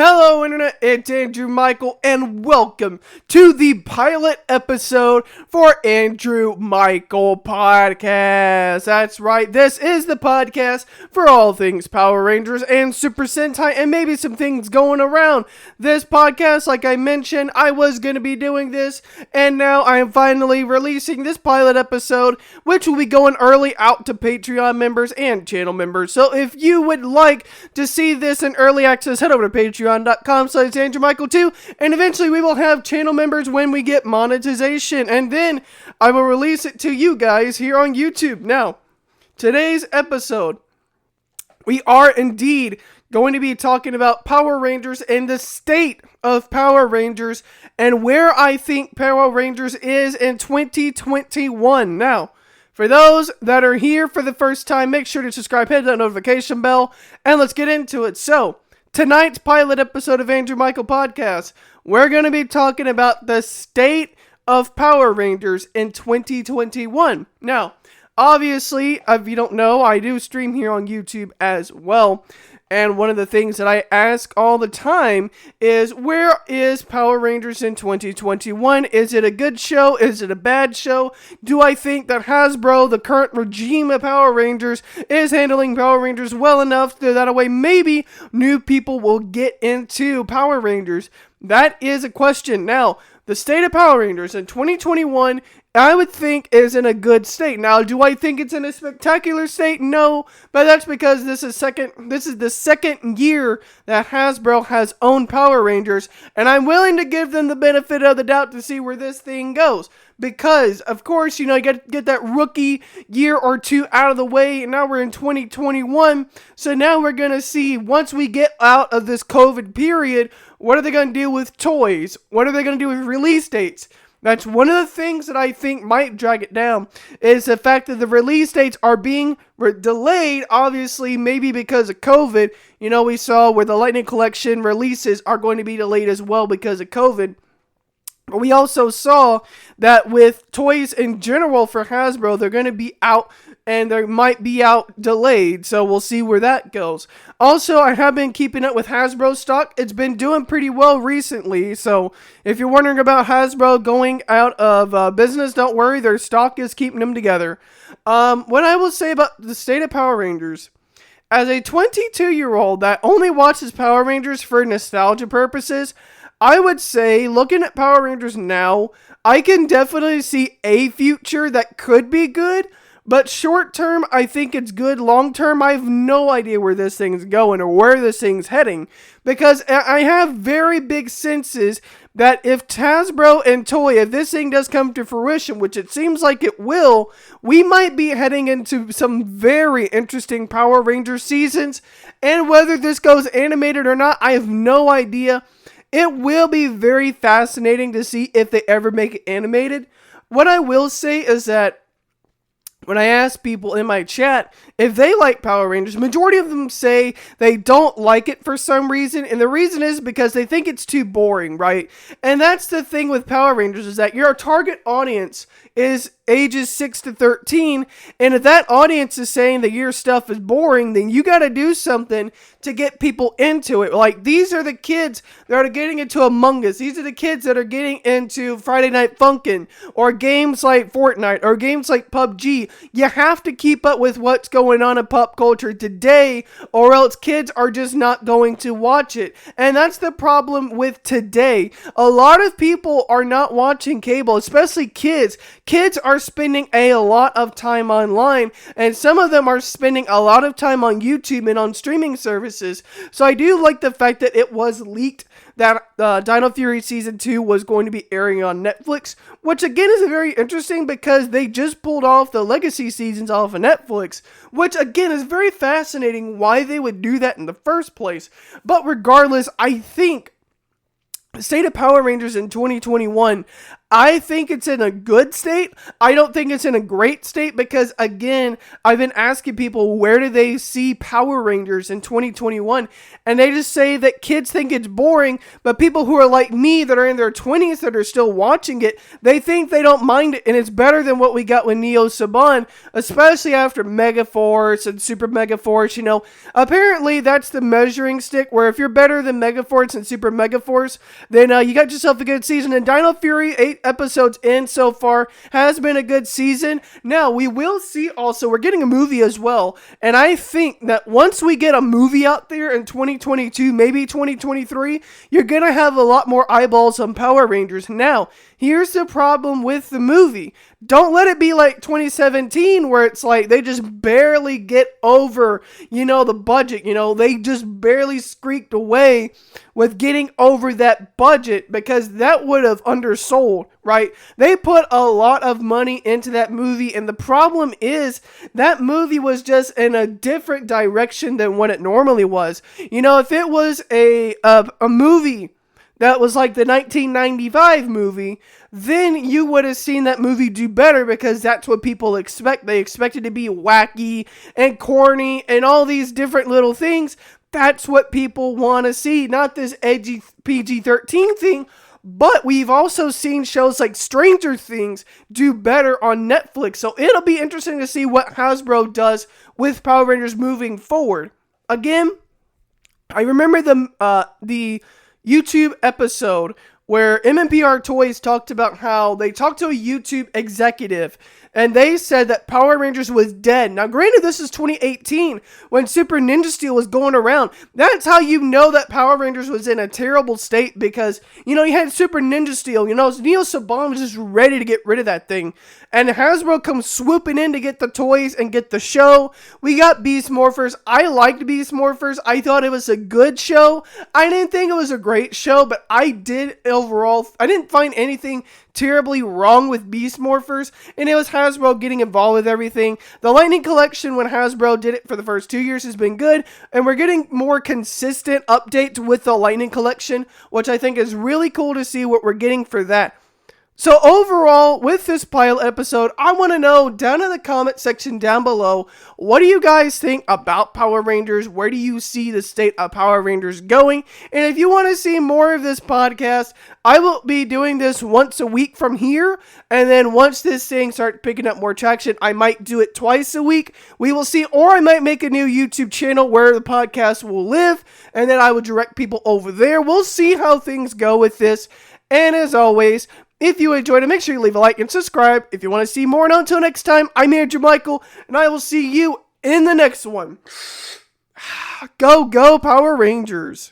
Hello Internet, it's AndrewMycol and welcome to the pilot episode for AndrewMycol Podcast. That's right, this is the podcast for all things Power Rangers and Super Sentai and maybe some things going around. This podcast, like I mentioned, I was going to be doing this and now I am finally releasing this pilot episode, which will be going early out to Patreon members and channel members. So if you would like to see this in early access, head over to patreon.com/AndrewMycol2, and eventually we will have channel members when we get monetization, and then I will release it to you guys here on YouTube. Now, today's episode, we are indeed going to be talking about Power Rangers and the state of Power Rangers and where I think Power Rangers is in 2021. Now, for those that are here for the first time, make sure to subscribe, hit that notification bell, and let's get into it. So, tonight's pilot episode of AndrewMycol Podcast, we're going to be talking about the state of Power Rangers in 2021. Now, obviously, if you don't know, I do stream here on YouTube as well. And one of the things that I ask all the time is, where is Power Rangers in 2021? Is it a good show? Is it a bad show? Do I think that Hasbro, the current regime of Power Rangers, is handling Power Rangers well enough so that way maybe new people will get into Power Rangers? That is a question. Now, the state of Power Rangers in 2021, I would think, is in a good state. Now, do I think it's in a spectacular state? No, but that's because this is the second year that Hasbro has owned Power Rangers, and I'm willing to give them the benefit of the doubt to see where this thing goes. Because, of course, you got to get that rookie year or two out of the way, and now we're in 2021, so now we're going to see, once we get out of this COVID period, what are they going to do with toys? What are they going to do with release dates? That's one of the things that I think might drag it down, is the fact that the release dates are being delayed, obviously, maybe because of COVID. We saw where the Lightning Collection releases are going to be delayed as well because of COVID. But we also saw that with toys in general for Hasbro, they're going to be out, and they might be out delayed, so we'll see where that goes. Also, I have been keeping up with Hasbro stock. It's been doing pretty well recently, so if you're wondering about Hasbro going out of business, don't worry, their stock is keeping them together. What I will say about the state of Power Rangers, as a 22-year-old that only watches Power Rangers for nostalgia purposes, I would say, looking at Power Rangers now, I can definitely see a future that could be good, but short term, I think it's good. Long term, I have no idea where this thing's going or where this thing's heading, because I have very big senses that if Hasbro and Toei, if this thing does come to fruition, which it seems like it will, we might be heading into some very interesting Power Rangers seasons, and whether this goes animated or not, I have no idea. It will be very fascinating to see if they ever make it animated. What I will say is that when I ask people in my chat if they like Power Rangers, majority of them say they don't like it for some reason, and the reason is because they think it's too boring, right? And that's the thing with Power Rangers, is that your target audience is ages 6 to 13, and if that audience is saying that your stuff is boring, then you got to do something to get people into it. Like, these are the kids that are getting into Among Us. These are the kids that are getting into Friday Night Funkin', or games like Fortnite, or games like PUBG. You have to keep up with what's going on in pop culture today, or else kids are just not going to watch it. And that's the problem with today. A lot of people are not watching cable, especially kids. Kids are spending a lot of time online, and some of them are spending a lot of time on YouTube and on streaming services. So I do like the fact that it was leaked that Dino Fury Season 2 was going to be airing on Netflix, which again is very interesting because they just pulled off the legacy seasons off of Netflix, which again is very fascinating why they would do that in the first place. But regardless, I think the state of Power Rangers in 2021, I think it's in a good state. I don't think it's in a great state because, again, I've been asking people where do they see Power Rangers in 2021, and they just say that kids think it's boring, but people who are like me that are in their 20s that are still watching it, they think they don't mind it, and it's better than what we got with Neo Saban, especially after Megaforce and Super Megaforce. You know, apparently that's the measuring stick where if you're better than Megaforce and Super Megaforce, then you got yourself a good season. And Dino Fury, 8 episodes in so far, has been a good season. Now, we will see also, we're getting a movie as well, and I think that once we get a movie out there in 2022, maybe 2023, you're going to have a lot more eyeballs on Power Rangers. Now, here's the problem with the movie. Don't let it be like 2017 where it's like they just barely get over, the budget. They just barely squeaked away with getting over that budget because that would have undersold, right? They put a lot of money into that movie, and the problem is that movie was just in a different direction than what it normally was. If it was a movie that was like the 1995 movie, then you would have seen that movie do better because that's what people expect. They expect it to be wacky and corny and all these different little things. That's what people want to see, not this edgy PG-13 thing. But we've also seen shows like Stranger Things do better on Netflix. So it'll be interesting to see what Hasbro does with Power Rangers moving forward. Again, I remember the YouTube episode where MMPR Toys talked about how they talked to a YouTube executive and they said that Power Rangers was dead. Now, granted, this is 2018 when Super Ninja Steel was going around. That's how you know that Power Rangers was in a terrible state because, you had Super Ninja Steel. Neo Saban was just ready to get rid of that thing. And Hasbro comes swooping in to get the toys and get the show. We got Beast Morphers. I liked Beast Morphers. I thought it was a good show. I didn't think it was a great show, but I didn't find anything terribly wrong with Beast Morphers, and it was Hasbro getting involved with everything. The Lightning Collection, when Hasbro did it for the first 2 years, has been good, and we're getting more consistent updates with the Lightning Collection, which I think is really cool to see what we're getting for that. So overall, with this pilot episode, I want to know down in the comment section down below, what do you guys think about Power Rangers? Where do you see the state of Power Rangers going? And if you want to see more of this podcast, I will be doing this once a week from here. And then once this thing starts picking up more traction, I might do it twice a week. We will see. Or I might make a new YouTube channel where the podcast will live. And then I will direct people over there. We'll see how things go with this. And as always, if you enjoyed it, make sure you leave a like and subscribe if you want to see more. And until next time, I'm AndrewMycol, and I will see you in the next one. Go, Power Rangers!